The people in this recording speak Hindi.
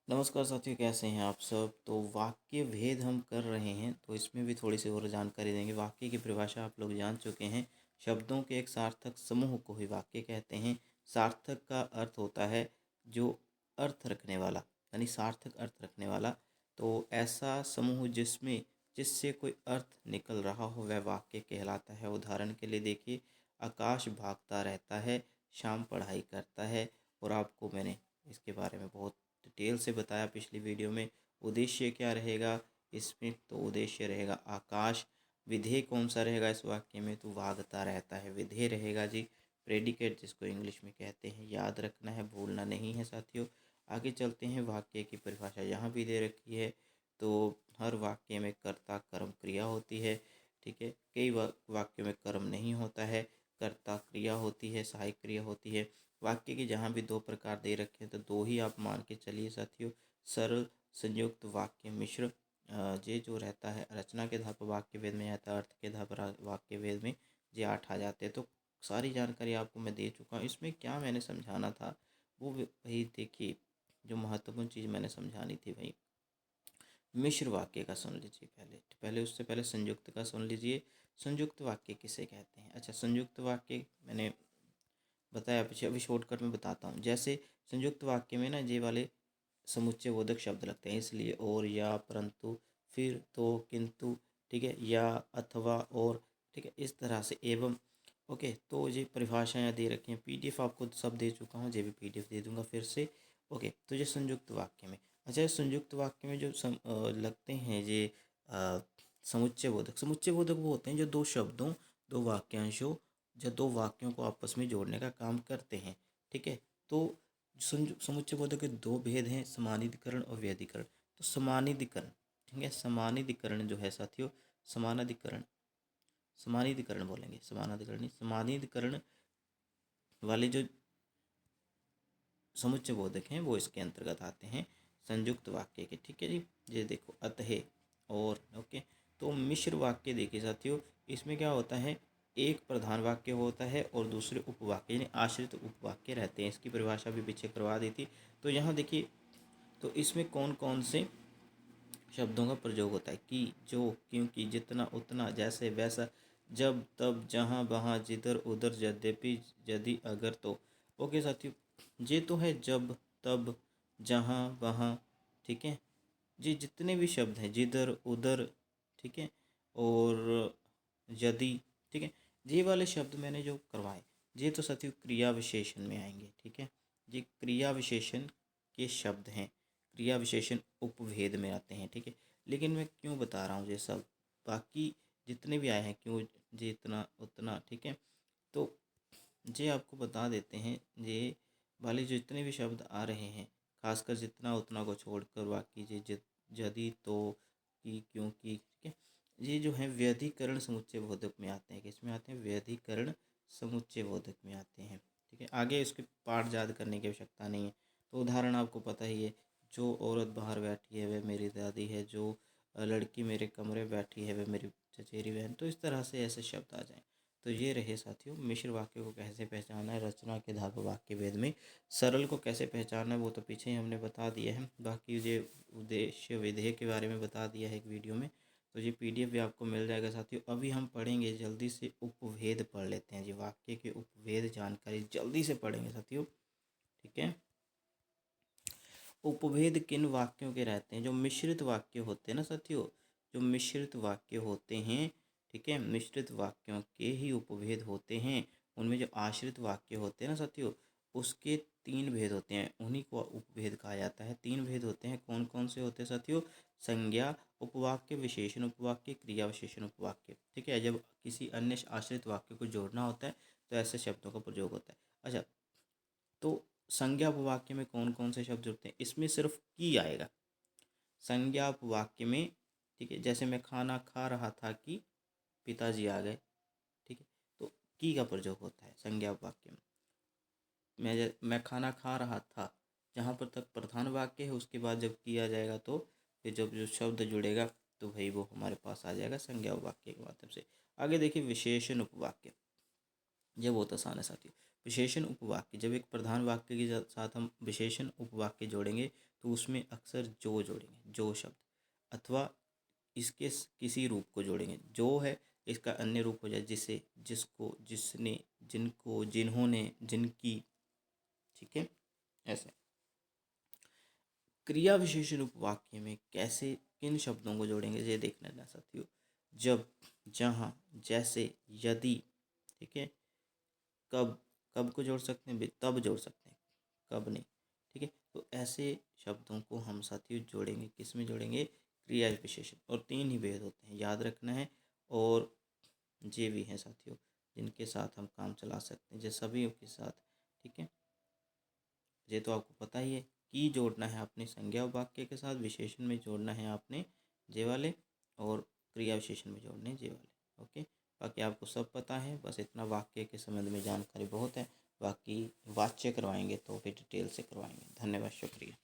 नमस्कार साथियों, कैसे हैं आप सब। तो वाक्य भेद हम कर रहे हैं, तो इसमें भी थोड़ी सी और जानकारी देंगे। वाक्य की परिभाषा आप लोग जान चुके हैं। शब्दों के एक सार्थक समूह को ही वाक्य कहते हैं। सार्थक का अर्थ होता है जो अर्थ रखने वाला, यानी सार्थक अर्थ रखने वाला। तो ऐसा समूह जिससे कोई अर्थ निकल रहा हो वह वाक्य कहलाता है। उदाहरण के लिए देखिए, आकाश भागता रहता है, शाम पढ़ाई करता है। और आपको मैंने इसके बारे में बहुत डिटेल से बताया पिछली वीडियो में। उद्देश्य क्या रहेगा इसमें, तो उद्देश्य रहेगा आकाश। विधेय कौन सा रहेगा इस वाक्य में, तो भागता रहता है विधेय रहेगा जी। प्रेडिकेट जिसको इंग्लिश में कहते हैं, याद रखना है, भूलना नहीं है साथियों। आगे चलते हैं, वाक्य की परिभाषा यहाँ भी दे रखी है। तो हर वाक्य में कर्ता कर्म क्रिया होती है, ठीक है। कई वाक्यों में कर्म नहीं होता है, कर्ता क्रिया होती है, सहायक क्रिया होती है। वाक्य के जहाँ भी दो प्रकार दे रखे हैं तो दो ही आप मान के चलिए साथियों। सरल, संयुक्त, वाक्य मिश्र। ये जो रहता है रचना के आधार पर वाक्य भेद में आता है, अर्थ के आधार पर वाक्य भेद में ये 8 आ जाते हैं। तो सारी जानकारी आपको मैं दे चुका हूँ। इसमें क्या मैंने समझाना था वो भाई देखिए, जो महत्वपूर्ण चीज़ मैंने समझानी थी भाई, मिश्र वाक्य का सुन लीजिए। पहले पहले उससे पहले संयुक्त का सुन लीजिए। संयुक्त वाक्य किसे कहते हैं। अच्छा, संयुक्त वाक्य मैंने बताया पीछे, अभी शॉर्टकट में बताता हूँ। जैसे संयुक्त वाक्य में ना ये वाले समुच्चय बोधक शब्द लगते हैं, इसलिए और, या, परंतु, फिर, तो, किंतु, ठीक है, या, अथवा, और, ठीक है, इस तरह से, एवं। ओके, तो ये परिभाषाएं दे रखी हैं। पीडीएफ आपको सब दे चुका हूँ, ये भी पीडीएफ दे दूंगा फिर से। ओके, तो ये संयुक्त वाक्य में। अच्छा, संयुक्त वाक्य में जो लगते हैं ये समुच्चय बोधक वो होते हैं जो दो शब्दों, दो वाक्यांशों या दो वाक्यों को आपस में जोड़ने का काम करते हैं, ठीक है। तो समुच्चय बोधक के दो भेद हैं, समानाधिकरण और व्यधिकरण। तो समानाधिकरण, ठीक है, समानाधिकरण जो है साथियों, समानाधिकरण, समानाधिकरण बोलेंगे, समानाधिकरण नहीं, समानाधिकरण वाले जो समुच्चय बोधक हैं वो इसके अंतर्गत आते हैं संयुक्त वाक्य के, ठीक है जी। ये देखो, अतः, और, ओके। तो मिश्र वाक्य देखिए साथियों, इसमें क्या होता है, एक प्रधान वाक्य होता है और दूसरे उपवाक्य यानी आश्रित उपवाक्य रहते हैं। इसकी परिभाषा भी पीछे करवा दी थी। तो यहाँ देखिए, तो इसमें कौन कौन से शब्दों का प्रयोग होता है, कि, जो, क्योंकि, जितना, उतना, जैसे, वैसा, जब, तब, जहाँ, वहाँ, जिधर, उधर, यद्यपि, यदि, अगर, तो। ओके साथियों, ये तो है जब, तब, जहाँ, वहाँ, ठीक है। ये जितने भी शब्द हैं, जिधर, उधर, ठीक है, और यदि, ठीक है, ये वाले शब्द मैंने जो करवाए, ये तो साथियों क्रिया विशेषण में आएंगे, ठीक है। ये क्रिया विशेषण के शब्द हैं, क्रिया विशेषण उपभेद में आते हैं, ठीक है। लेकिन मैं क्यों बता रहा हूँ ये सब, बाकी जितने भी आए हैं, क्यों, ये इतना, उतना, ठीक है। तो ये आपको बता देते हैं, ये वाले जो जितने भी शब्द आ रहे हैं, खासकर जितना उतना को छोड़कर बाकी ये यदि, तो, कि, क्योंकि, ठीक है, ये जो है व्यधिकरण समुच्चय बोधक में आते हैं। किसमें आते हैं, व्यधिकरण समुच्चय बोधक में आते हैं, ठीक है। आगे इसके पाठ याद करने की आवश्यकता नहीं है। तो उदाहरण आपको पता ही है, जो औरत बाहर बैठी है वह मेरी दादी है, जो लड़की मेरे कमरे बैठी है वह मेरी चचेरी बहन। तो इस तरह से ऐसे शब्द आ जाएं। तो ये रहे साथियों, मिश्र वाक्य को कैसे पहचानना है, रचना के आधार पर वाक्य भेद में। सरल को कैसे पहचानना है वो तो पीछे ही हमने बता दिया है। बाकी ये उद्देश्य विधेय के बारे में बता दिया है एक वीडियो में। तो ये पीडीएफ भी आपको मिल जाएगा साथियों। अभी हम पढ़ेंगे, जल्दी से उपभेद पढ़ लेते हैं जी। वाक्य के उपभेद जानकारी जल्दी से पढ़ेंगे साथियों, ठीक है। उपभेद किन वाक्यों के रहते हैं, जो मिश्रित वाक्य होते हैं ना साथियों, जो मिश्रित वाक्य होते हैं, ठीक है, मिश्रित वाक्यों के ही उपभेद होते हैं। उनमें जो आश्रित वाक्य होते हैं ना साथियों, उसके 3 भेद होते हैं, उन्हीं को उपभेद कहा जाता है। 3 भेद होते हैं, कौन कौन से होते हैं साथियों, संज्ञा उपवाक्य, विशेषण उपवाक्य, क्रिया विशेषण उपवाक्य, ठीक है। जब किसी अन्य आश्रित वाक्य को जोड़ना होता है तो ऐसे शब्दों का प्रयोग होता है। अच्छा, तो संज्ञा उपवाक्य में कौन कौन से शब्द जुड़ते हैं, इसमें सिर्फ की आएगा संज्ञा उपवाक्य में, ठीक है। जैसे मैं खाना खा रहा था कि पिताजी आ गए, ठीक है, तो की का प्रयोग होता है संज्ञा उपवाक्य में। मैं खाना खा रहा था, जहाँ पर तक प्रधान वाक्य है, उसके बाद जब किया जाएगा तो फिर जब जो शब्द जुड़ेगा तो भाई वो हमारे पास आ जाएगा संज्ञा उपवाक्य के माध्यम से। आगे देखिए, विशेषण उपवाक्य, ये बहुत आसान है साथियों। विशेषण उपवाक्य, जब एक प्रधान वाक्य के साथ हम विशेषण उपवाक्य जोड़ेंगे तो उसमें अक्सर जो जोड़ेंगे, जो शब्द, अथवा इसके किसी रूप को जोड़ेंगे। जो है इसका अन्य रूप हो जाए, जिसे, जिसको, जिसने, जिनको, जिन्होंने, जिनकी, ठीक है, ऐसे। क्रिया विशेषण उपवाक्य में कैसे किन शब्दों को जोड़ेंगे ये देख लेना साथियों। जब, जहाँ, जैसे, यदि, ठीक है, कब, कब को जोड़ सकते हैं, तब जोड़ सकते हैं, कब नहीं, ठीक है। तो ऐसे शब्दों को हम साथियों जोड़ेंगे, किस में जोड़ेंगे, क्रिया विशेषण। और 3 ही भेद होते हैं, याद रखना है। और ये भी हैं साथियों जिनके साथ हम काम चला सकते हैं, ये सभी के साथ, ठीक है। ये तो आपको पता ही है कि जोड़ना है आपने संज्ञा वाक्य के साथ, विशेषण में जोड़ना है आपने जे वाले, और क्रिया विशेषण में जोड़ने जे वाले। ओके, बाकी आपको सब पता है, बस इतना वाक्य के संबंध में जानकारी बहुत है। बाकी वाच्य करवाएंगे तो फिर डिटेल से करवाएंगे। धन्यवाद, शुक्रिया।